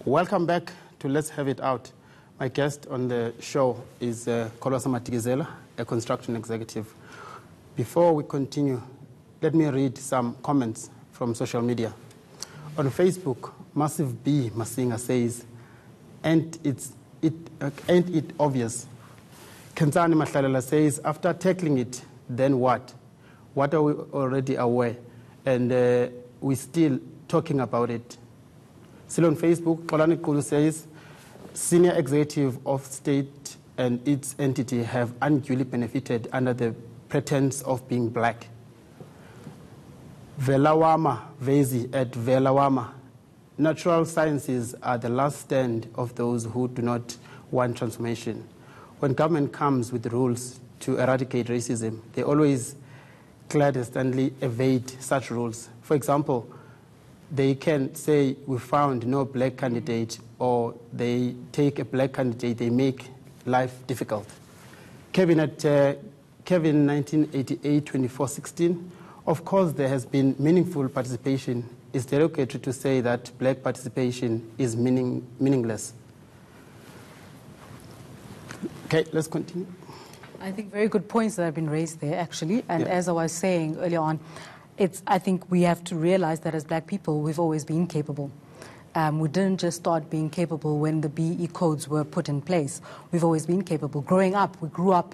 Welcome back to Let's Have It Out. My guest on the show is Kolosa Madikizela, a construction executive. Before we continue, let me read some comments from social media. On Facebook, Massive B Masinga says, ain't it obvious? Kenzani Mahlalela says, after tackling it, then what? What are we already aware? And we're still talking about it. Still on Facebook, Xolani Kulu says, senior executive of state and its entity have unduly benefited under the pretense of being black. Velawama Vezi at Velawama. Natural sciences are the last stand of those who do not want transformation. When government comes with rules to eradicate racism, they always clandestinely evade such rules. For example, they can say, we found no black candidate, or they take a black candidate, they make life difficult. Kevin 1988-2416, of course there has been meaningful participation. It's derogatory to say that black participation is meaningless. Okay, let's continue. I think very good points that have been raised there, actually. And as I was saying earlier on, I think we have to realize that as black people, we've always been capable. We didn't just start being capable when the BE codes were put in place. We've always been capable. Growing up, we grew up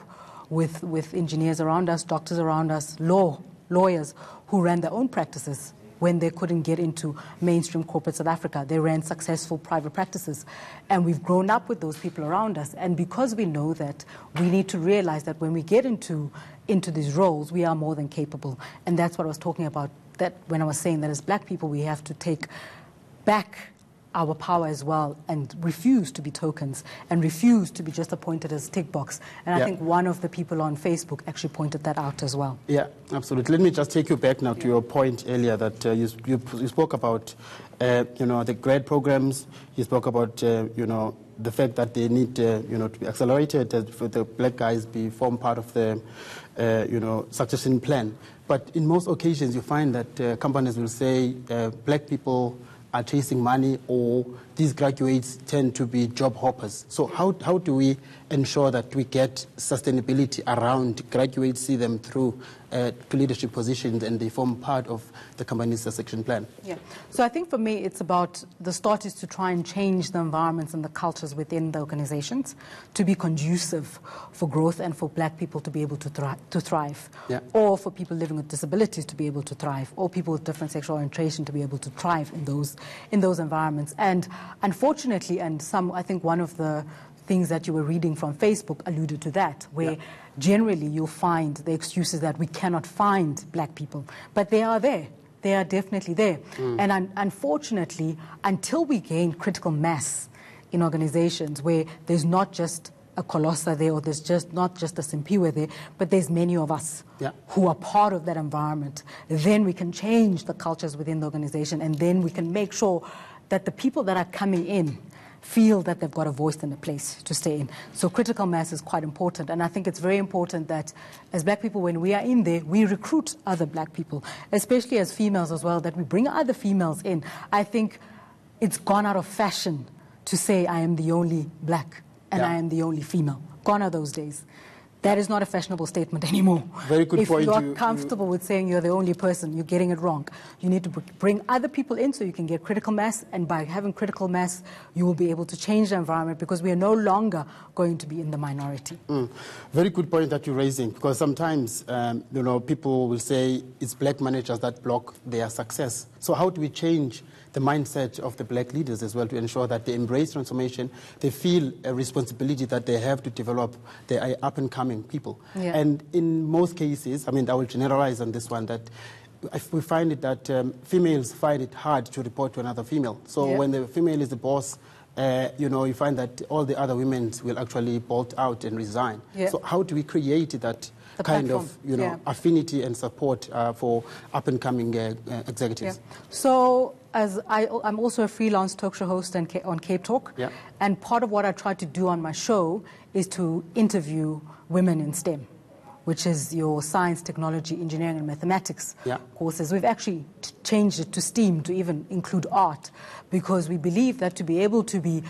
with engineers around us, doctors around us, lawyers who ran their own practices when they couldn't get into mainstream corporate South Africa. They ran successful private practices. And we've grown up with those people around us. And because we know that, we need to realize that when we get into these roles, we are more than capable. And that's what I was talking about, that when I was saying that as black people, we have to take back our power as well and refuse to be tokens and refuse to be just appointed as tick box. And I think one of the people on Facebook actually pointed that out as well. Yeah, absolutely. Let me just take you back now to your point earlier that you spoke about, the grad programs. You spoke about, the fact that they need, to be accelerated for the black guys form part of the, succession plan. But in most occasions, you find that companies will say black people are chasing money, or these graduates tend to be job hoppers. So how do we ensure that we get sustainability around graduates, see them through leadership positions, and they form part of the company's succession plan? Yeah. So I think for me, it's about the start is to try and change the environments and the cultures within the organizations to be conducive for growth and for black people to be able to thrive, or for people living with disabilities to be able to thrive, or people with different sexual orientation to be able to thrive in those environments. And unfortunately, I think one of the things that you were reading from Facebook alluded to that, where generally you'll find the excuses that we cannot find black people, but they are there. They are definitely there. And unfortunately, until we gain critical mass in organizations where there's not just a Kolosa there, or there's just not just a Simphiwe there, but there's many of us who are part of that environment, then we can change the cultures within the organization, and then we can make sure that the people that are coming in feel that they've got a voice and a place to stay in. So critical mass is quite important. And I think it's very important that as black people, when we are in there, we recruit other black people, especially as females as well, that we bring other females in. I think it's gone out of fashion to say I am the only black and I am the only female. Gone are those days. That is not a fashionable statement anymore. Very good point. If you're comfortable with saying you're the only person, you're getting it wrong. You need to bring other people in so you can get critical mass, and by having critical mass, you will be able to change the environment because we are no longer going to be in the minority. Very good point that you're raising, because sometimes, people will say it's black managers that block their success. So how do we change the mindset of the black leaders as well to ensure that they embrace transformation, they feel a responsibility that they have to develop their up-and-coming people? And in most cases, I will generalize on this one, that if we find it that females find it hard to report to another female. So when the female is the boss, you find that all the other women will actually bolt out and resign. So how do we create that kind of affinity and support for up-and-coming executives? So as I'm also a freelance talk show host on Cape Talk, and part of what I try to do on my show is to interview women in STEM, which is your science, technology, engineering, and mathematics courses. We've actually changed it to STEAM to even include art, because we believe that to be able to be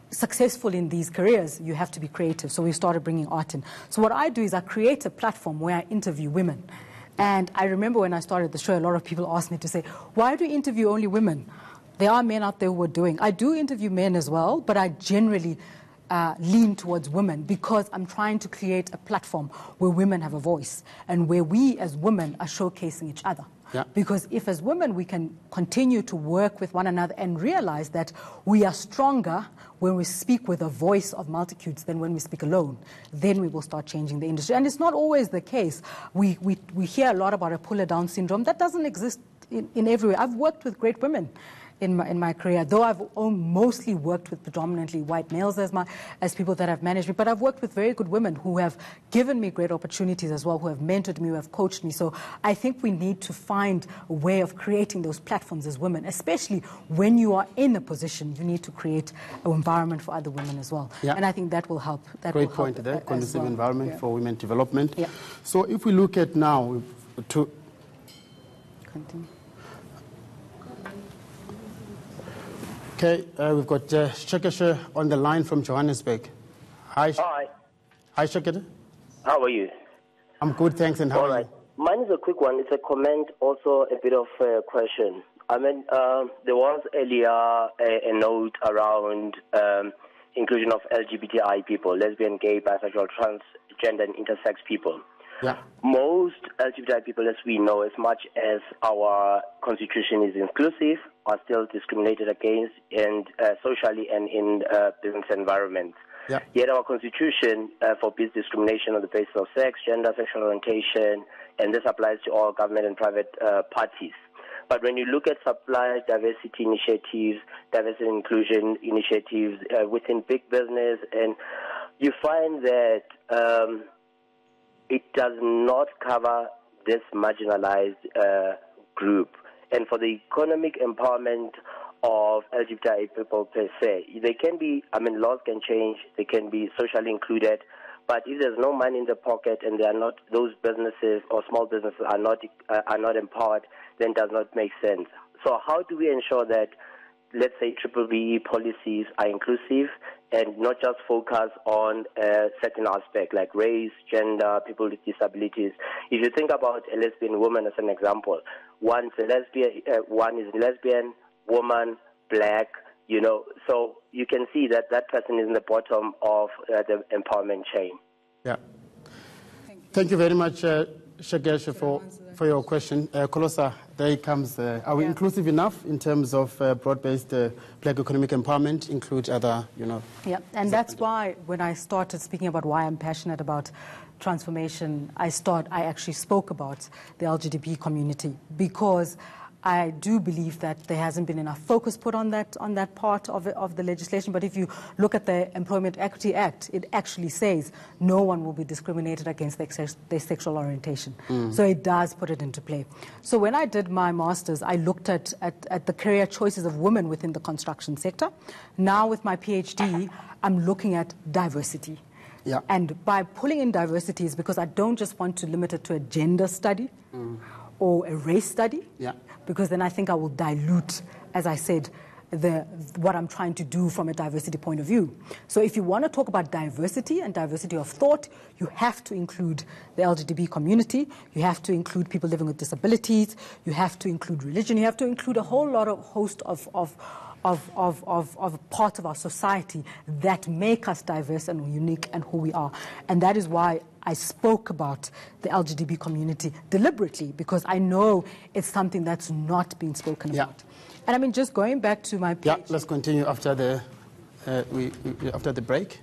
successful in these careers, you have to be creative. So we started bringing art in. So what I do is I create a platform where I interview women. And I remember when I started the show, a lot of people asked me to say, why do you interview only women? There are men out there who are doing. I do interview men as well, but I generally lean towards women, because I'm trying to create a platform where women have a voice and where we as women are showcasing each other. Yeah. Because if as women we can continue to work with one another and realize that we are stronger when we speak with a voice of multitudes than when we speak alone, then we will start changing the industry. And it's not always the case. We hear a lot about a puller-down syndrome. That doesn't exist in everywhere. I've worked with great women in my career, though I've mostly worked with predominantly white males as people that have managed me, but I've worked with very good women who have given me great opportunities as well, who have mentored me, who have coached me. So I think we need to find a way of creating those platforms as women, especially when you are in a position. You need to create an environment for other women as well. Yeah. And I think that will help. Great point there, conducive environment for women development. Yeah. So if we look at now to... Continue. Okay, we've got Shekeshe on the line from Johannesburg. Hi. Hi. Hi, Shekeshe. How are you? I'm good, thanks, and how are you? Mine is a quick one. It's a comment, also a bit of a question. I mean, there was earlier a note around inclusion of LGBTI people, lesbian, gay, bisexual, transgender, and intersex people. Yeah. Most LGBTI people, as we know, as much as our constitution is inclusive, are still discriminated against, and socially and in business environments. Yeah. Yet our constitution forbids discrimination on the basis of sex, gender, sexual orientation, and this applies to all government and private parties. But when you look at supply diversity initiatives, diversity and inclusion initiatives within big business, and you find that it does not cover this marginalized group. And for the economic empowerment of LGBTI people per se, they can be, I mean, laws can change, they can be socially included, but if there's no money in the pocket and they are not, those businesses or small businesses are not empowered, then it does not make sense. So how do we ensure that, let's say, BBBE policies are inclusive and not just focus on a certain aspect like race, gender, people with disabilities? If you think about a lesbian woman as an example, one is lesbian, woman, black, you know, so you can see that that person is in the bottom of the empowerment chain. Yeah. Thank you very much, Shekeshe, for your question. Kolosa, there comes. Are we inclusive enough in terms of broad-based black economic empowerment, include other, you know? Yeah, and that's why when I started speaking about why I'm passionate about transformation, I actually spoke about the LGBT community, because I do believe that there hasn't been enough focus put on that part of the legislation. But if you look at the Employment Equity Act, it actually says no one will be discriminated against their sexual orientation. So it does put it into play. So when I did my master's, I looked at the career choices of women within the construction sector. Now with my PhD, I'm looking at diversity. Yeah. And by pulling in diversity is because I don't just want to limit it to a gender study or a race study. Yeah. Because then I think I will dilute, as I said, what I'm trying to do from a diversity point of view. So if you want to talk about diversity and diversity of thought, you have to include the LGBT community, you have to include people living with disabilities, you have to include religion, you have to include a whole lot of host of parts of our society that make us diverse and unique and who we are. And that is why I spoke about the LGBT community deliberately, because I know it's something that's not been spoken about. And I mean, just going back to my PhD. Yeah, let's continue after the break.